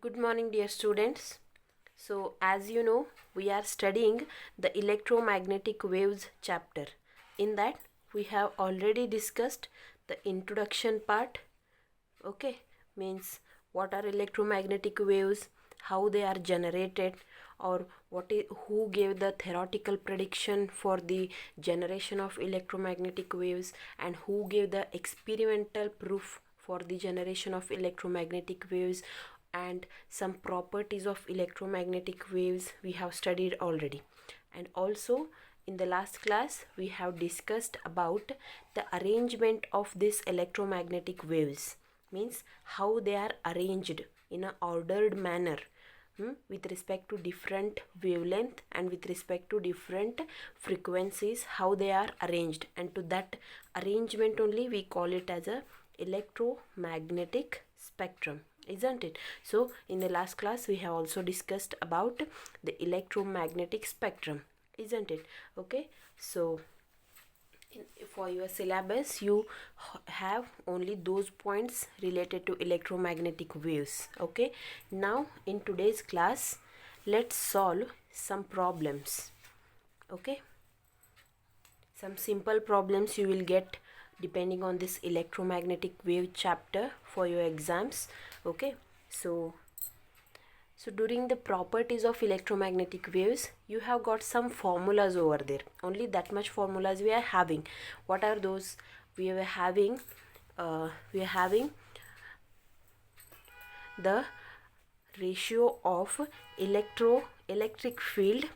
Good morning, dear students. So, as you know, we are studying the electromagnetic waves chapter. In that, we have already discussed the introduction part. Okay, means what are electromagnetic waves, how they are generated, or who gave the theoretical prediction for the generation of electromagnetic waves, and who gave the experimental proof for the generation of electromagnetic waves, and some properties of electromagnetic waves we have studied already. And also in the last class we have discussed about the arrangement of these electromagnetic waves, means how they are arranged in an ordered manner, with respect to different wavelength and with respect to different frequencies, how they are arranged, and to that arrangement only we call it as a electromagnetic spectrum, isn't it? So in the last class we have also discussed about the electromagnetic spectrum, isn't it? Okay, so for your syllabus you have only those points related to electromagnetic waves. Okay, now in today's class let's solve some problems. Okay, some simple problems you will get depending on this electromagnetic wave chapter for your exams. Okay, so during the properties of electromagnetic waves, you have got some formulas over there. Only that much formulas we are having. What are those? We are having the ratio of electric field,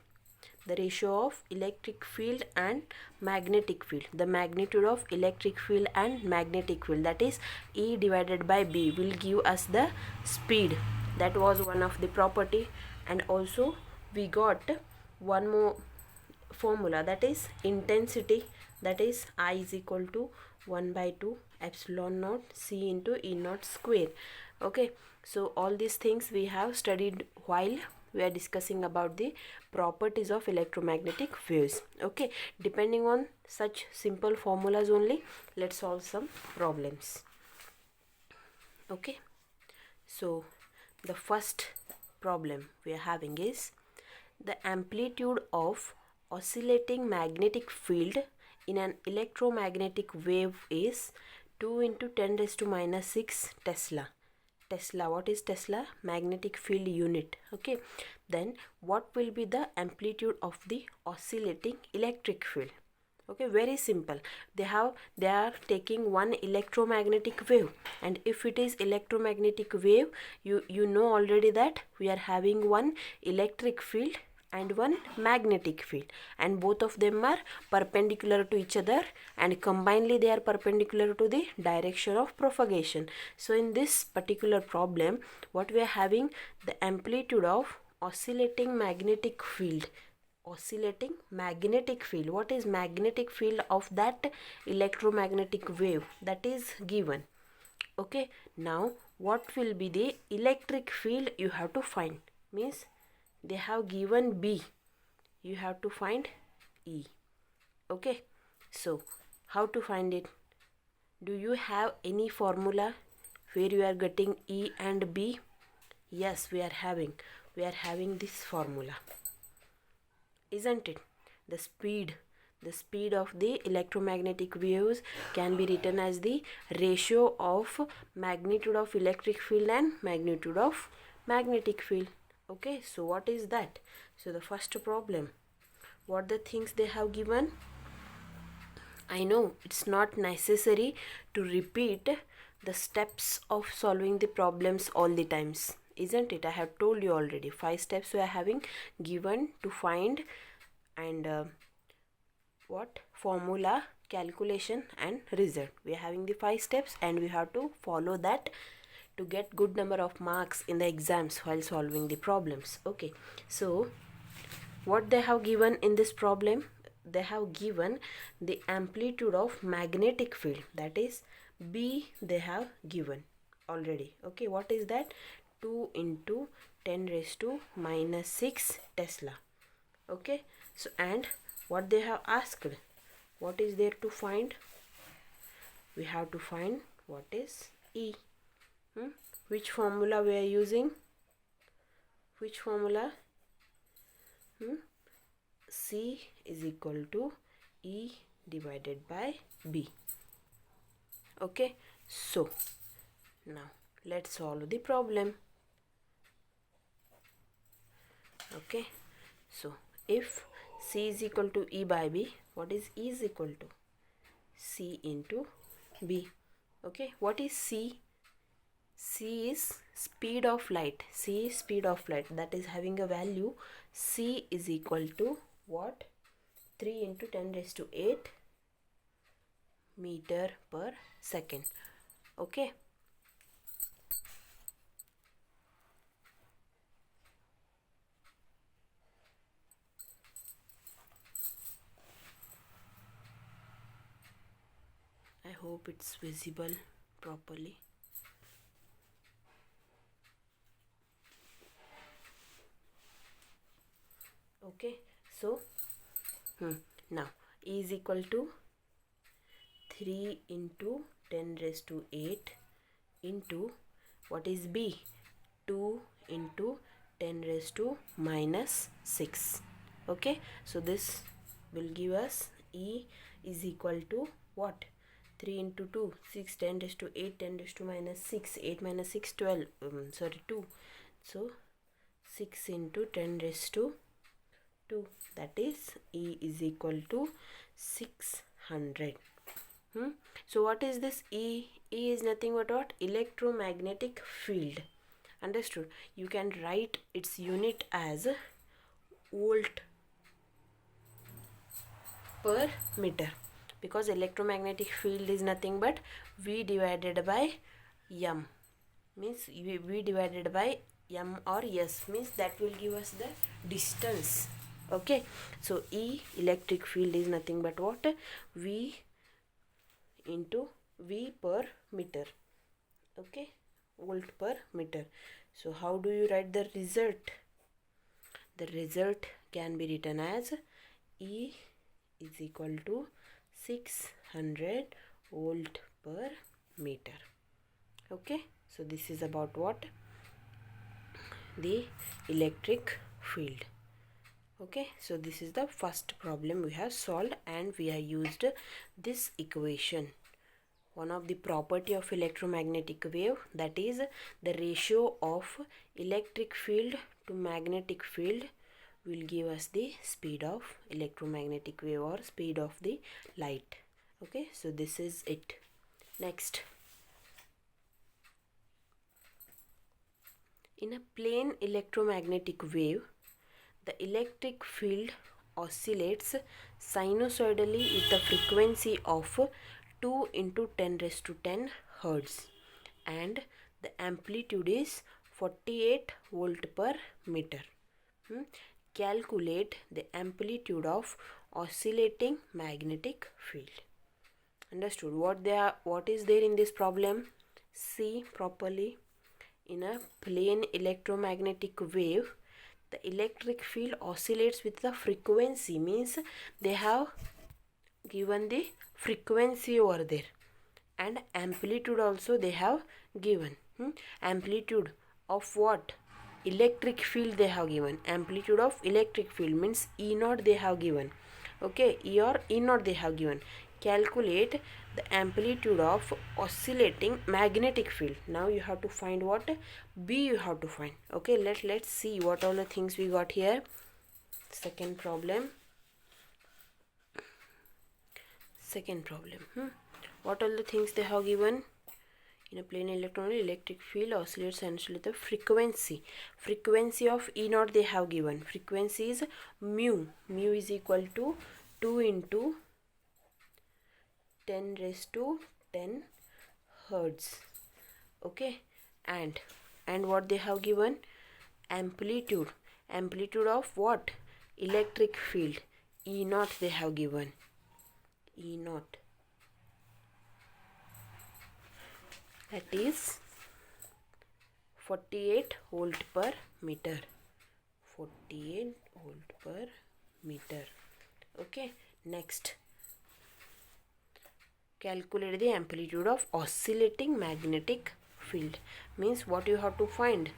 the ratio of electric field and magnetic field, the magnitude of electric field and magnetic field, that is E divided by B, will give us the speed. That was one of the property. And also we got one more formula, that is intensity, that is I is equal to 1 by 2 epsilon naught C into E naught square. Okay, so all these things we have studied while we are discussing about the properties of electromagnetic waves. Okay, depending on such simple formulas only, let's solve some problems. Okay, so the first problem we are having is the amplitude of oscillating magnetic field in an electromagnetic wave is 2 into 10 raised to minus 6 Tesla. Tesla, what is Tesla? Magnetic field unit. Okay, then what will be the amplitude of the oscillating electric field? Okay, very simple. They are taking one electromagnetic wave, and if it is electromagnetic wave, you know already that we are having one electric field and one magnetic field, and both of them are perpendicular to each other, and combinedly they are perpendicular to the direction of propagation. So in this particular problem, what we are having, the amplitude of oscillating magnetic field. Oscillating magnetic field, what is magnetic field of that electromagnetic wave, that is given. Okay, now what will be the electric field you have to find, means they have given B, you have to find E. Okay, so how to find it? Do you have any formula where you are getting E and B? Yes, we are having this formula, isn't it? The speed of the electromagnetic waves can be written as the ratio of magnitude of electric field and magnitude of magnetic field. Okay, so what is that? So the first problem, what the things they have given? I know it's not necessary to repeat the steps of solving the problems all the times, isn't it? I have told you already 5 steps we are having given to find, and what formula, calculation and result. We are having the 5 steps and we have to follow that to get good number of marks in the exams while solving the problems. Okay, so what they have given in this problem, they have given the amplitude of magnetic field, that is B, they have given already. Okay, what is that? 2 into 10 raised to minus 6 Tesla. Okay, so and what they have asked, what is there to find? We have to find what is E. Which formula we are using? which formula? C is equal to E divided by B. Okay, so now let's solve the problem. Okay, so if C is equal to E by B, what is E is equal to? C into B. Okay, what is C? C is speed of light. C is speed of light, that is having a value. C is equal to what? 3 into 10 raised to 8 meter per second. Okay. I hope it's visible properly. Okay, so now E is equal to 3 into 10 raised to 8 into what is B? 2 into 10 raised to minus 6. Okay, so this will give us E is equal to what? 3 into 2, 6, 10 raised to 8, 10 raised to minus 6, 8 minus 6, 12, 2. So 6 into 10 raised to 2, that is E is equal to 600. So what is this E? E is nothing but what? Electromagnetic field. Understood? You can write its unit as volt per meter, because electromagnetic field is nothing but V divided by M, means V divided by M or S, means that will give us the distance. Okay, so E electric field is nothing but what? V into V per meter. Okay, volt per meter. So how do you write the result? The result can be written as E is equal to 600 volt per meter. Okay, so this is about what? The electric field. Okay, so this is the first problem we have solved, and we have used this equation. One of the property of electromagnetic wave, that is the ratio of electric field to magnetic field, will give us the speed of electromagnetic wave or speed of the light. Okay, so this is it. Next, in a plane electromagnetic wave, the electric field oscillates sinusoidally with a frequency of 2 into 10 raised to 10 hertz, and the amplitude is 48 volt per meter. Calculate the amplitude of oscillating magnetic field. Understood? What is there in this problem? See properly. In a plane electromagnetic wave, the electric field oscillates with the frequency, means they have given the frequency over there, and amplitude also they have given. Amplitude of what? Electric field they have given. Amplitude of electric field means E naught they have given. Okay, E or E naught they have given. Calculate the amplitude of oscillating magnetic field. Now you have to find what? B you have to find. Okay, let's see what all the things we got here. Second problem. What all the things they have given? In a plane electric field oscillates essentially the frequency of E naught they have given. Frequency is mu is equal to 2 into 10 raised to 10 hertz. Okay, and what they have given? Amplitude of what? Electric field, E naught they have given. E naught, that is 48 volt per meter. 48 volt per meter. Okay, next, calculate the amplitude of oscillating magnetic field. Means what you have to find?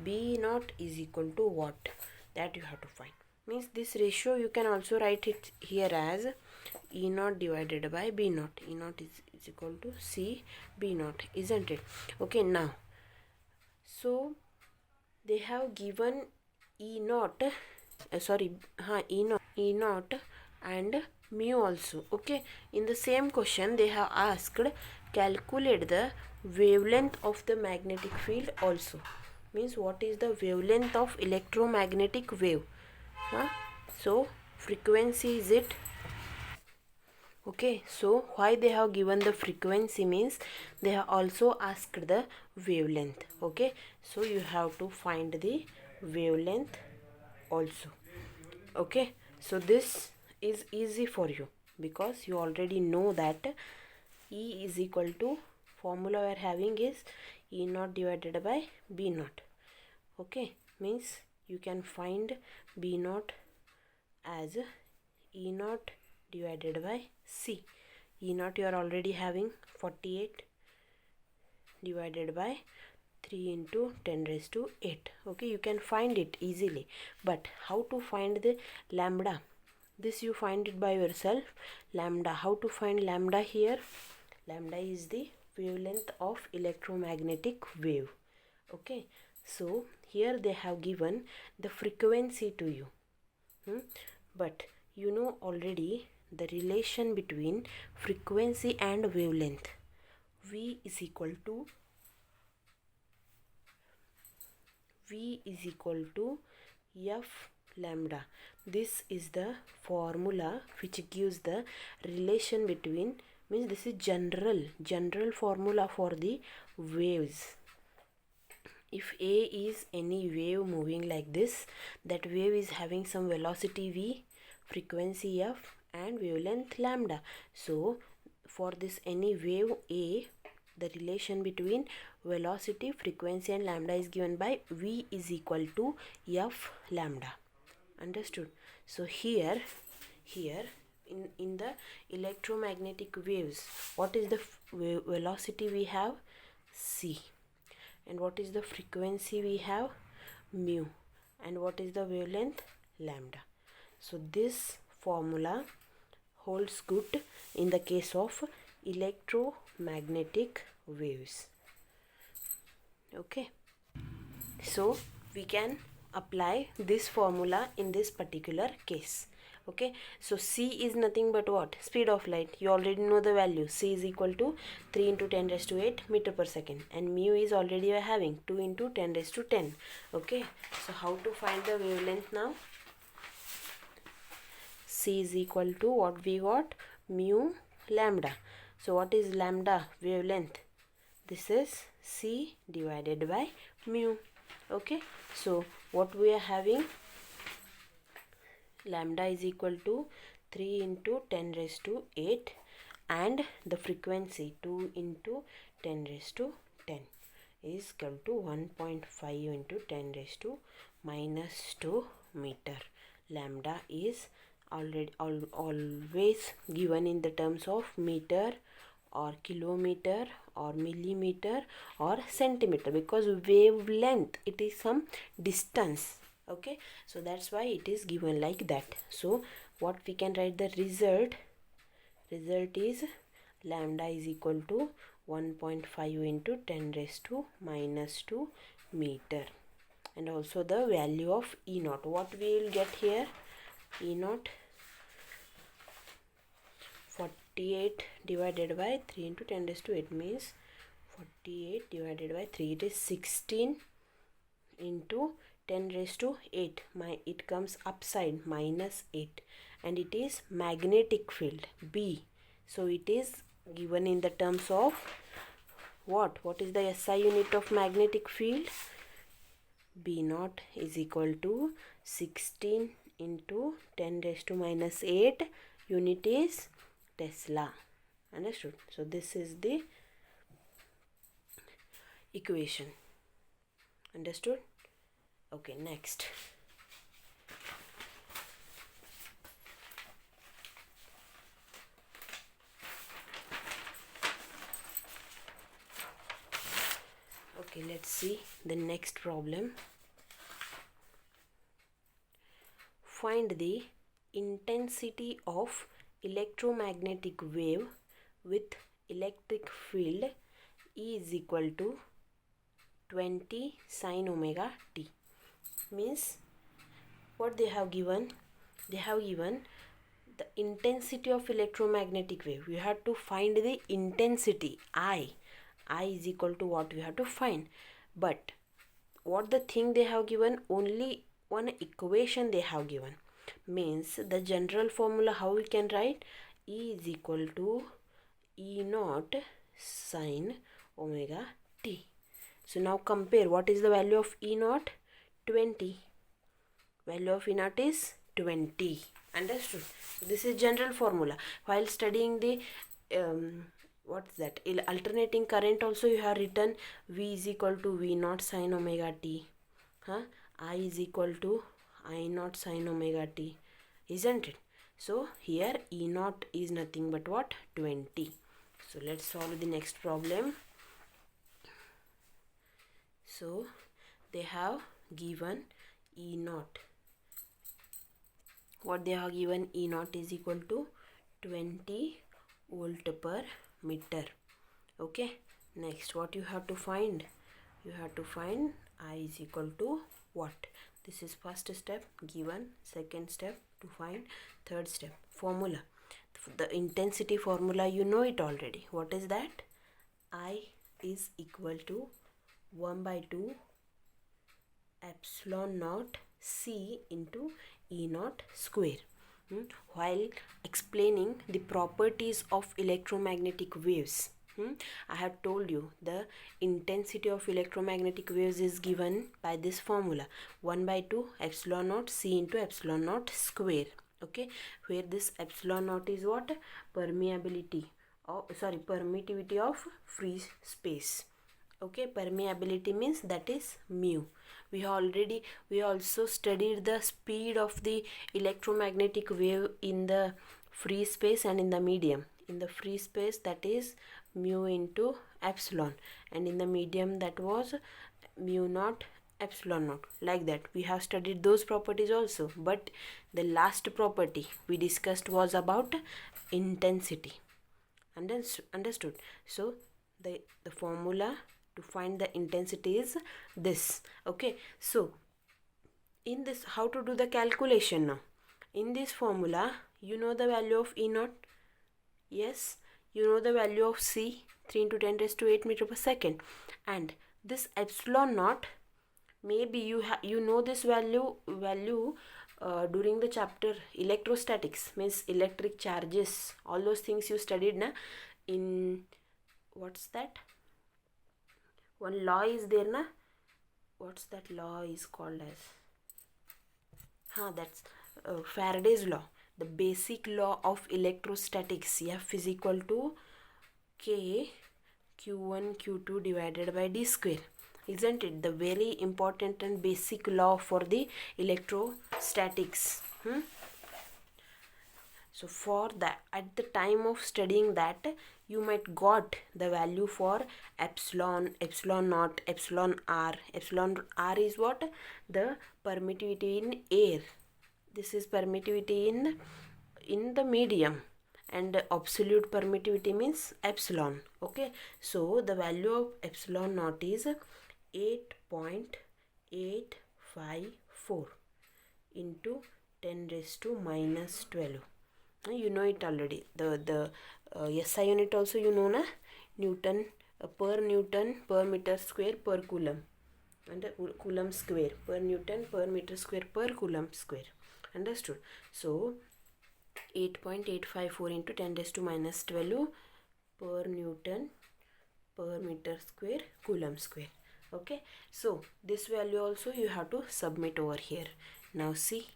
B naught is equal to what? That you have to find. Means this ratio you can also write it here as E naught divided by B naught. E naught is equal to C B naught, isn't it? Okay, now so they have given E naught E naught and mu also. Okay, in the same question they have asked calculate the wavelength of the magnetic field also. Means what is the wavelength of electromagnetic wave? So frequency is it? Okay, so why they have given the frequency means they have also asked the wavelength. Okay, so you have to find the wavelength also. Okay, so this is easy for you because you already know that E is equal to, formula we are having is E naught divided by B naught. Okay, means you can find B naught as E naught divided by C. E naught you are already having 48 divided by 3 into 10 raised to 8. Okay, you can find it easily. But how to find the lambda? This you find it by yourself. Lambda, how to find lambda here? Lambda is the wavelength of electromagnetic wave. Okay, so here they have given the frequency to you. But you know already the relation between frequency and wavelength. V is equal to F lambda. This is the formula which gives the relation between, means this is general formula for the waves. If A is any wave moving like this, that wave is having some velocity V, frequency F and wavelength lambda. So for this any wave A, the relation between velocity, frequency and lambda is given by V is equal to F lambda. Understood? So here in the electromagnetic waves, what is the velocity we have? C. And what is the frequency we have? Mu. And what is the wavelength? Lambda. So this formula holds good in the case of electromagnetic waves. Okay, so we can apply this formula in this particular case. Okay, so C is nothing but what? Speed of light. You already know the value. C is equal to 3 into 10 raised to 8 meter per second, and mu is already having 2 into 10 raised to 10. Okay, so how to find the wavelength now? C is equal to what we got? Mu lambda. So what is lambda? Wavelength. This is C divided by mu. Okay, so what we are having? Lambda is equal to 3 into 10 raised to 8 and the frequency 2 into 10 raised to 10 is equal to 1.5 into 10 raised to minus 2 meter. Lambda is always given in the terms of meter or kilometer or millimeter or centimeter, because wavelength, it is some distance. Okay, so that's why it is given like that. So what we can write the result is lambda is equal to 1.5 into 10 raised to minus 2 meter. And also the value of E naught, what we will get here? E naught 48 divided by 3 into 10 raised to 8 means 48 divided by 3, it is 16 into 10 raised to 8. It comes upside, minus 8, and it is magnetic field B. So it is given in the terms of what? What is the SI unit of magnetic field? B naught is equal to 16 into 10 raised to minus 8. Unit is Tesla. Understood? So this is the equation. Understood? Okay, next. Okay, let's see the next problem. find the intensity of electromagnetic wave with electric field, E is equal to 20 sin omega t. Means what they have given? They have given the intensity of electromagnetic wave. You have to find the intensity, I is equal to what we have to find. But what the thing they have given, only one equation they have given. Means the general formula how we can write, E is equal to E naught sin omega t. So now compare, what is the value of E naught? 20. Value of E naught is 20. Understood? So this is general formula. While studying the what's that, alternating current also, you have written V is equal to V naught sin omega t. I is equal to I naught sin omega t. Isn't it? So here E naught is nothing but what? 20. So let's solve the next problem. So they have given E naught. What they have given, E naught is equal to 20 volt per meter. Okay. Next, what you have to find? You have to find I is equal to what? This is first step given. Second step to find. Third step, formula. The intensity formula, you know it already. What is that? I is equal to 1 by 2 epsilon naught C into E naught square. While explaining the properties of electromagnetic waves, I have told you the intensity of electromagnetic waves is given by this formula, 1 by 2 epsilon naught C into epsilon naught square. Okay, where this epsilon naught is what? Permeability, permittivity of free space. Okay, permeability means that is mu. We also studied the speed of the electromagnetic wave in the free space and in the medium. In the free space, that is mu into epsilon, and in the medium that was mu naught epsilon naught. Like that we have studied those properties also. But the last property we discussed was about intensity. Understood? So the formula to find the intensity is this. Okay, so in this, how to do the calculation now? In this formula, you know the value of E naught. Yes, you know the value of C, 3 into 10 raised to 8 meter per second. And this epsilon naught, maybe you know this value during the chapter electrostatics, means electric charges, all those things you studied na, in what's that, one law is there na, what's that law is called as? That's Faraday's law, the basic law of electrostatics. F is equal to K Q1 Q2 divided by D square. Isn't it the very important and basic law for the electrostatics? So for that, at the time of studying that, you might got the value for epsilon naught, epsilon r. Epsilon r is what? The permittivity in air. This is permittivity in the medium, and absolute permittivity means epsilon. Okay, so the value of epsilon naught is 8.854 into 10 raised to minus 12. You know it already. The SI unit also you know na, Newton per meter square per coulomb, and coulomb square per Newton per meter square per coulomb square. Understood? So 8.854 into 10 raised to minus 12 per Newton per meter square coulomb square. Okay, so this value also you have to submit over here. Now see,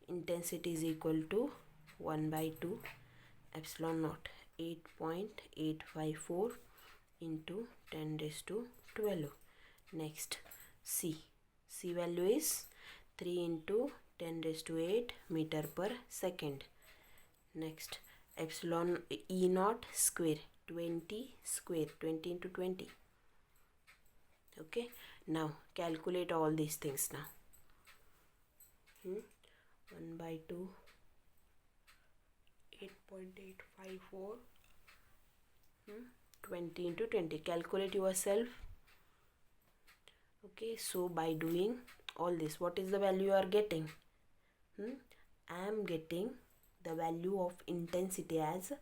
intensity is equal to 1 by 2 epsilon naught, 8.854 into 10 raised to 12. Next, C value is 3 into 10 raised to 8 meter per second. Next, epsilon E naught square, 20 square, 20 into 20. Okay, now calculate all these things now. 1 by 2, 8.854, 20 into 20. Calculate yourself. Okay, so by doing all this, what is the value you are getting? I am getting the value of intensity as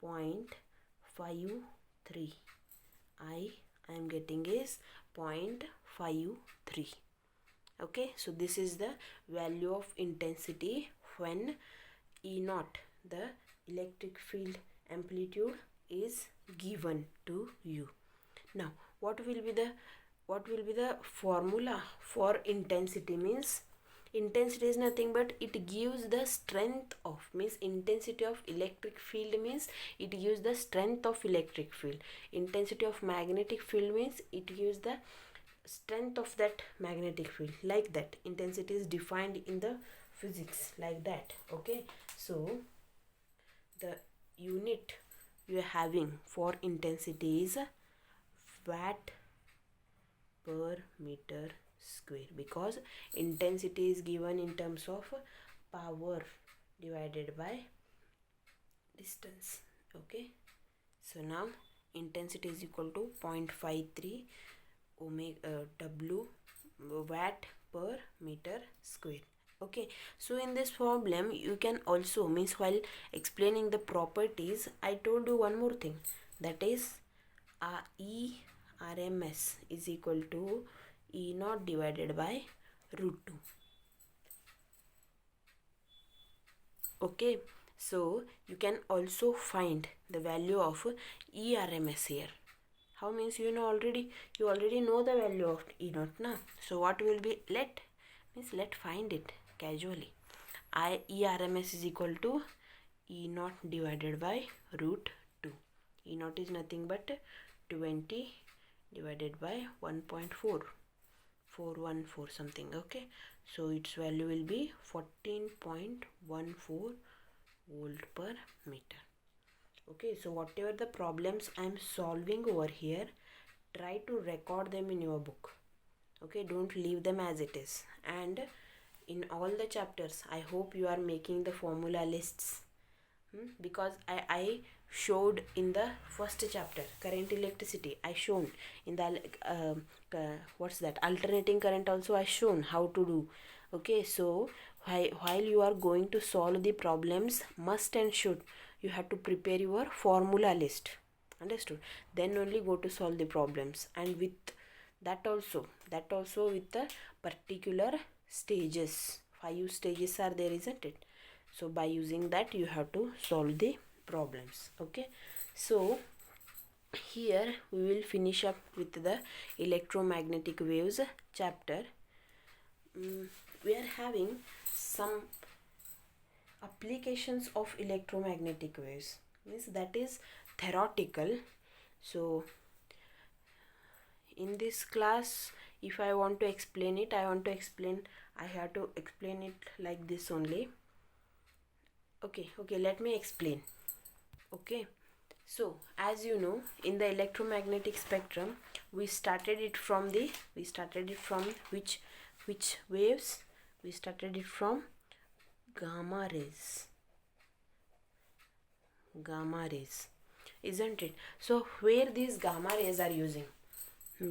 0.53. I am getting is 0.53. Okay, so this is the value of intensity when E naught, the electric field amplitude, is given to you. Now what will be the formula for intensity? Means intensity is nothing but it gives the strength of, means intensity of electric field means it gives the strength of electric field. Intensity of magnetic field means it gives the strength of that magnetic field. Like that, intensity is defined in the physics like that. Okay, so the unit you are having for intensity is watt per meter square, because intensity is given in terms of power divided by distance. Okay, so now intensity is equal to 0.53 W watt per meter square. Okay, so in this problem you can also, means while explaining the properties, I told you one more thing, that is E RMS is equal to E naught divided by root 2. Okay, so you can also find the value of E RMS here. How? Means you already know the value of E naught now. So what will be, let find it casually. E RMS is equal to E naught divided by root 2. E naught is nothing but 20 divided by 1.414 something. Okay, so its value will be 14.14 volt per meter. Okay, so whatever the problems I am solving over here, try to record them in your book. Okay, don't leave them as it is. And in all the chapters, I hope you are making the formula lists, because I showed in the first chapter, current electricity, I shown in the what's that, alternating current also I shown how to do. Okay, so while you are going to solve the problems, must and should, you have to prepare your formula list. Understood? Then only go to solve the problems, and with that also with the particular stages. 5 stages are there, isn't it? So by using that you have to solve the problems. Okay, so here we will finish up with the electromagnetic waves chapter. We are having some applications of electromagnetic waves, means that is theoretical. So in this class, if I want to explain it, I have to explain it like this only. Okay, let me explain. Okay, so as you know, in the electromagnetic spectrum, we started it from which waves? We started it from gamma rays, isn't it? So where these gamma rays are using?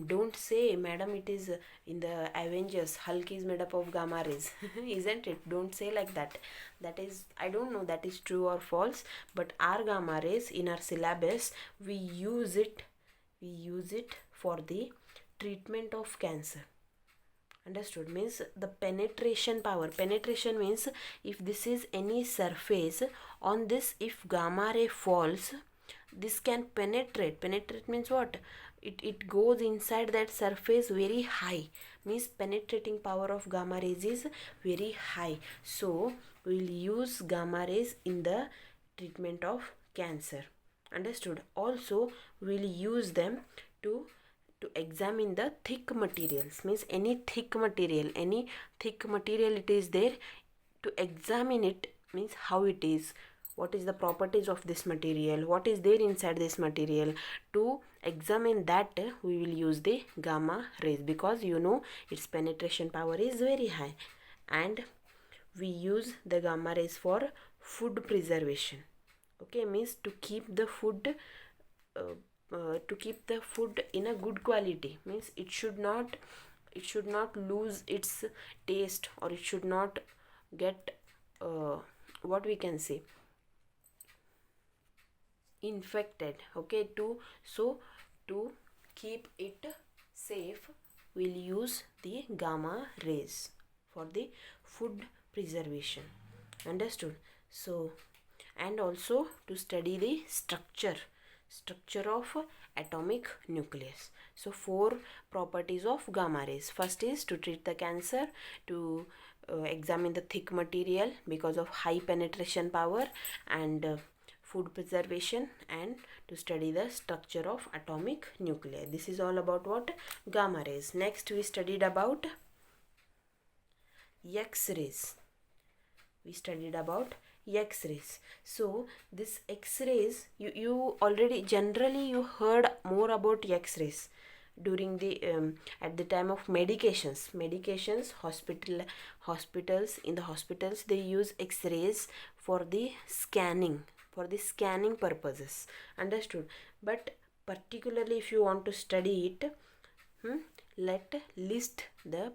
Don't say, madam, it is in the Avengers, Hulk is made up of gamma rays. Isn't it? Don't say like that. That is, I don't know that is true or false, but our gamma rays in our syllabus, we use it for the treatment of cancer. Understood? Means the penetration power. Penetration means if this is any surface, on this if gamma ray falls, this can penetrate. Penetrate means what? It goes inside that surface very high, means penetrating power of gamma rays is very high. So we will use gamma rays in the treatment of cancer. Understood? Also we will use them to examine the thick materials, means any thick material it is there, to examine it, means how it is, what is the properties of this material, what is there inside this material. To examine that, we will use the gamma rays, because its penetration power is very high. And we use the gamma rays for food preservation. Okay, means to keep the food in a good quality, means it should not lose its taste, or it should not get what we can say, infected. Okay, to keep it safe, we'll use the gamma rays for the food preservation. Understood? So, and also to study the structure of atomic nucleus. So 4 properties of gamma rays. First is to treat the cancer, to examine the thick material because of high penetration power, and food preservation, and to study the structure of atomic nuclei. This is all about what? Gamma rays. Next we studied about X-rays. We studied about X-rays. So this X-rays, you already generally you heard more about X-rays during the at the time of medications. Hospitals, in the hospitals they use X-rays for the scanning purposes. Understood? But particularly if you want to study it, let list the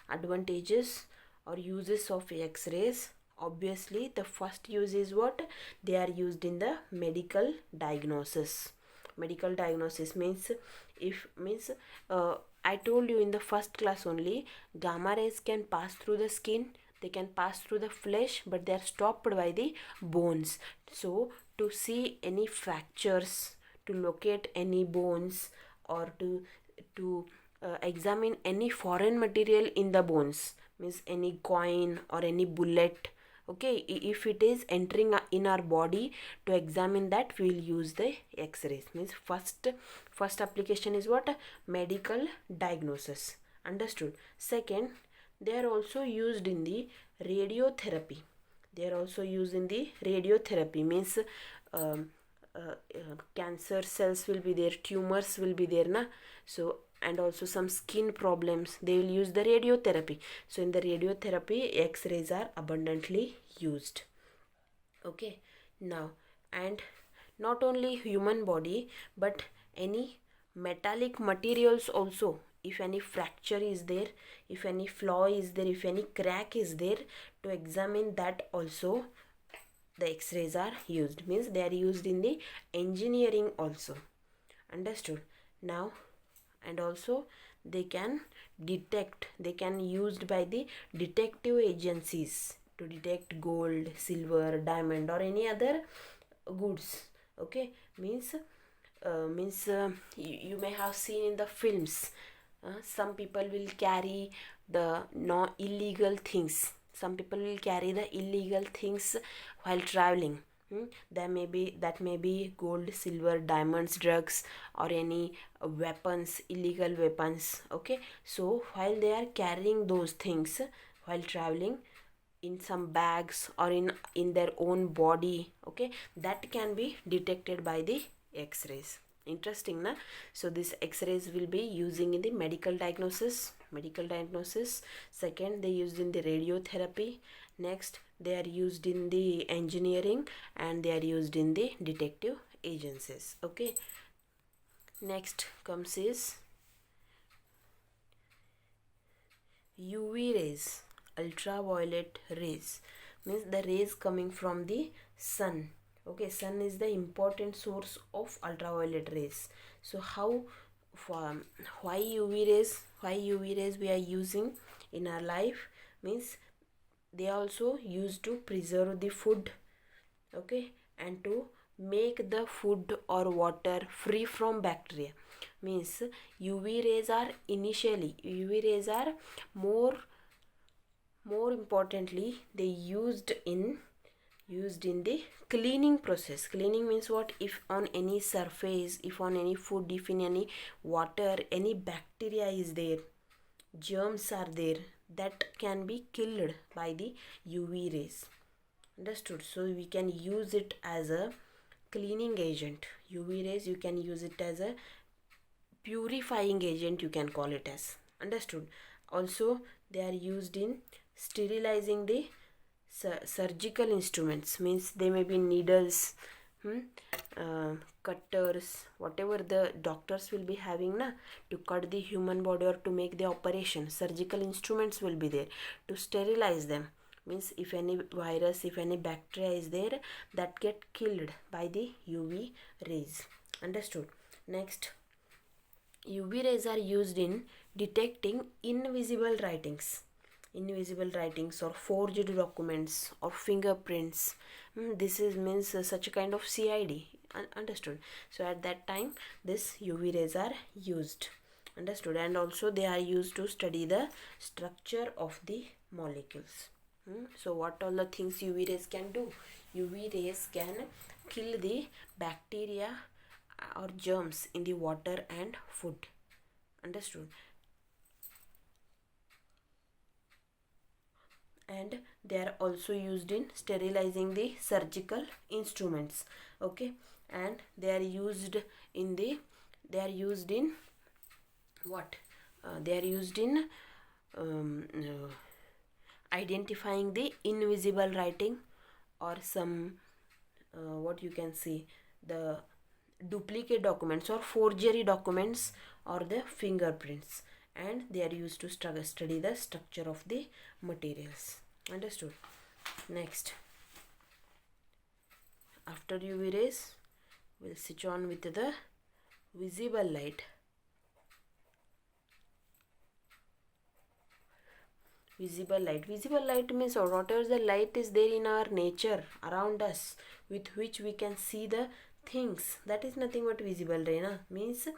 advantages or uses of X-rays. Obviously the first use is what? They are used in the medical diagnosis. Medical diagnosis means I told you in the first class only, gamma rays can pass through the skin, they can pass through the flesh, but they are stopped by the bones. So to see any fractures, to locate any bones, or to examine any foreign material in the bones, means any coin or any bullet, okay, if it is entering in our body, to examine that we will use the X-rays. Means first application is what? Medical diagnosis. Understood? Second, they are also used in the radiotherapy. Means cancer cells will be there, tumors will be there na, so, and also some skin problems, they will use the radiotherapy. So in the radiotherapy, X-rays are abundantly used. Okay, now, and not only human body, but any metallic materials also, if any fracture is there, if any flaw is there, if any crack is there, to examine that also the X-rays are used. Means they are used in the engineering also. Understood? Now, and also they can used by the detective agencies to detect gold, silver, diamond, or any other goods. Okay, means you may have seen in the films, some people will carry the illegal things. Some people will carry the illegal things while traveling. That may be gold, silver, diamonds, drugs, or any weapons, illegal weapons. Okay, so while they are carrying those things while traveling in some bags or in their own body, okay, that can be detected by the X-rays. Interesting, na? So this X-rays will be using in the medical diagnosis. Second, they used in the radiotherapy. Next, they are used in the engineering, and they are used in the detective agencies. Okay, next comes is UV rays, ultraviolet rays. Means the rays coming from the sun. Okay, sun is the important source of ultraviolet rays. So why UV rays we are using in our life? Means they also used to preserve the food, okay, and to make the food or water free from bacteria. Means UV rays are more importantly, they used in the cleaning process. Cleaning means what? If on any surface, if on any food, if in any water, any bacteria is there, germs are there, that can be killed by the UV rays. Understood? So we can use it as a cleaning agent. UV rays, you can use it as a purifying agent, you can call it as. Understood? Also they are used in sterilizing the surgical instruments, means they may be needles, cutters, whatever the doctors will be having na, to cut the human body or to make the operation. Surgical instruments will be there to sterilize them, means if any virus, if any bacteria is there, that get killed by the UV rays. Understood? Next, UV rays are used in detecting invisible writings or forged documents or fingerprints. This is means such a kind of CID. Understood? So at that time this UV rays are used. Understood? And also they are used to study the structure of the molecules. So what all the things UV rays can do? UV rays can kill the bacteria or germs in the water and food. Understood? And they are also used in sterilizing the surgical instruments. Okay, and they are used in what? They are used in identifying the invisible writing or some what you can see, the duplicate documents or forgery documents or the fingerprints, and they are used to study the structure of the materials. Understood? Next, after UV rays, we'll switch on with the visible light. Visible light means whatever the light is there in our nature around us, with which we can see the things, that is nothing but visible ray na? Means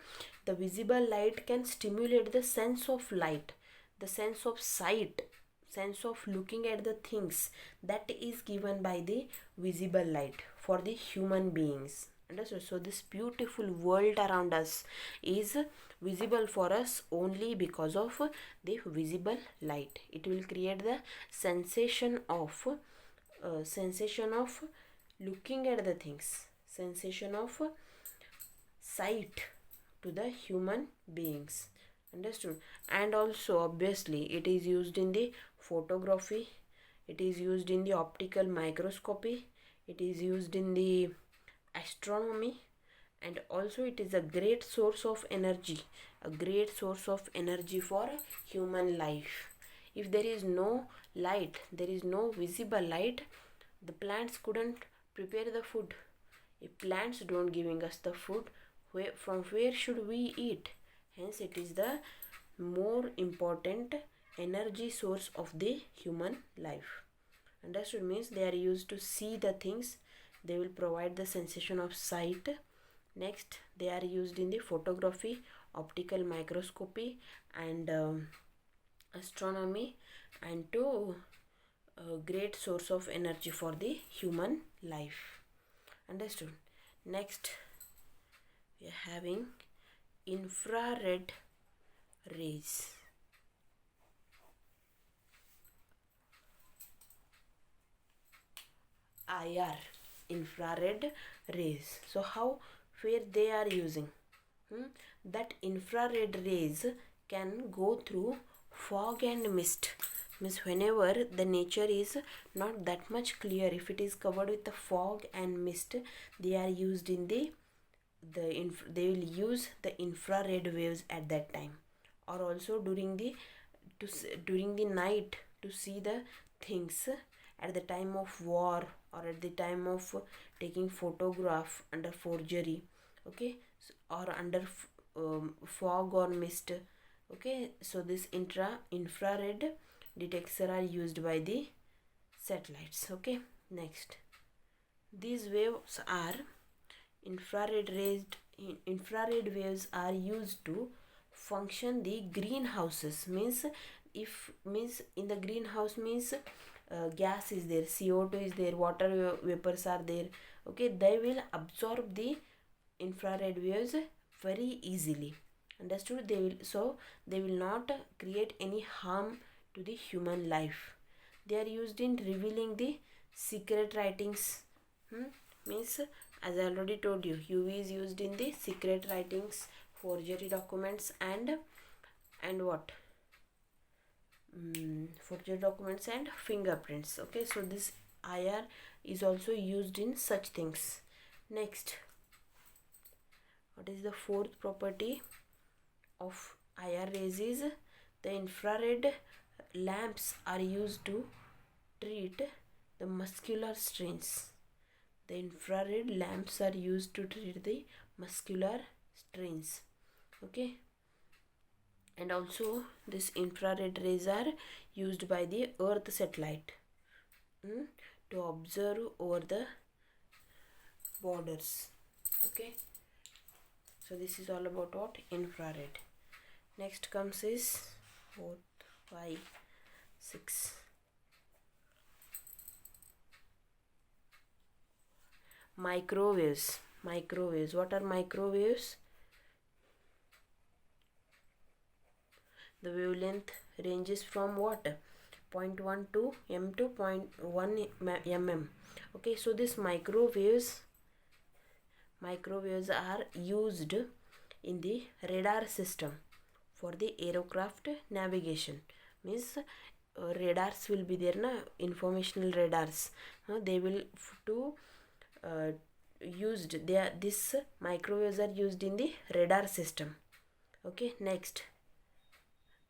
the visible light can stimulate the sense of light, the sense of sight, sense of looking at the things, that is given by the visible light for the human beings. Understood? So this beautiful world around us is visible for us only because of the visible light. It will create the sensation of looking at the things, sensation of sight to the human beings. Understood? And also obviously it is used in the photography, it is used in the optical microscopy, it is used in the astronomy, and also it is a great source of energy, for human life. If there is no light, there is no visible light, the plants couldn't prepare the food. If plants don't giving us the food, from where should we eat? Hence it is the more important energy source of the human life. Understood? Means they are used to see the things, they will provide the sensation of sight. Next, they are used in the photography, optical microscopy, and astronomy, and to a great source of energy for the human life. Understood? Next, we are having infrared rays. IR, infrared rays. So where they are using? That infrared rays can go through fog and mist. Means whenever the nature is not that much clear, if it is covered with the fog and mist, they are used in they will use the infrared waves at that time, or also during the night to see the things at the time of war or at the time of taking photograph under forgery. Okay, or under fog or mist. Okay, so this infrared detector are used by the satellites. Okay, next, these waves are infrared waves are used to function the greenhouses. Means in the greenhouse means gas is there, CO2 is there, water vapors are there. Okay, they will absorb the infrared waves very easily. Understood? They will not create any harm to the human life. They are used in revealing the secret writings. Means, as I already told you, UV is used in the secret writings, forgery documents, and what? forged documents and fingerprints. Okay, so this IR is also used in such things. Next, what is the fourth property of IR rays is the infrared lamps are used to treat the muscular strains. The infrared lamps are used to treat the muscular strains. Okay, and also this infrared rays are used by the earth satellite to observe over the borders. Okay, so this is all about what? Infrared. Next comes is 4, 5, 6. Microwaves. Microwaves. What are microwaves? The wavelength ranges from what? 0.12 m to 0.1 mm. Okay, so these microwaves are used in the radar system for the aircraft navigation. Means radars will be there, na, informational radars. They will used. This microwaves are used in the radar system. Okay, next,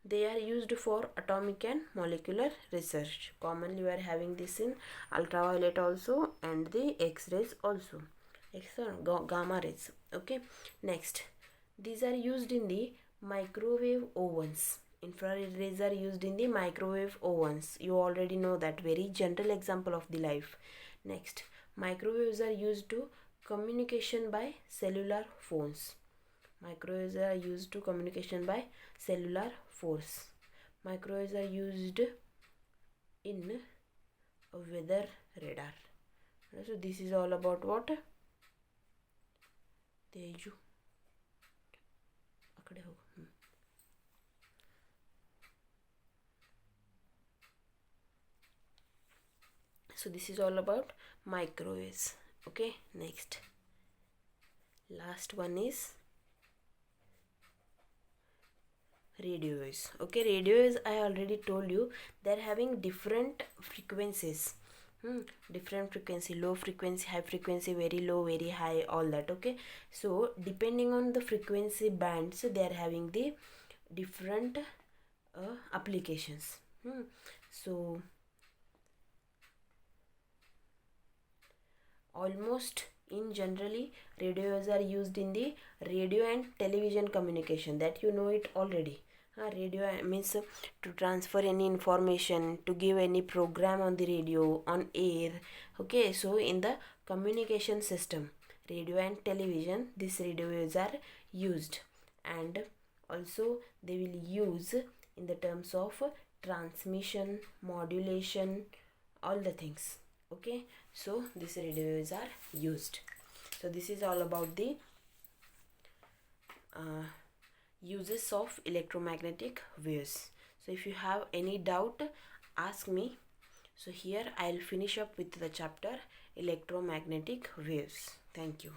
they are used for atomic and molecular research. Commonly we are having this in ultraviolet also and the X-rays also. Gamma rays. Okay, next, these are used in the microwave ovens. Infrared rays are used in the microwave ovens. You already know that, very general example of the life. Next, microwaves are used to communication by cellular phones. Microwaves are used to communication by cellular phones. Microwaves are used in a weather radar. So this is all about what? Teju. So this is all about microwaves. Okay, next, last one is radio waves. Okay, radio waves, I already told you, they're having different frequencies. Different frequency, low frequency, high frequency, very low, very high, all that. Okay, so depending on the frequency bands, they are having the different applications. So almost in generally, radio waves are used in the radio and television communication, that you know it already. Radio means to transfer any information, to give any program on the radio, on air. Okay, so in the communication system, radio and television, these radio waves are used, and also they will use in the terms of transmission, modulation, all the things. Okay, so these radio waves are used. So this is all about the uses of electromagnetic waves. So if you have any doubt, ask me. So here I'll finish up with the chapter electromagnetic waves. Thank you.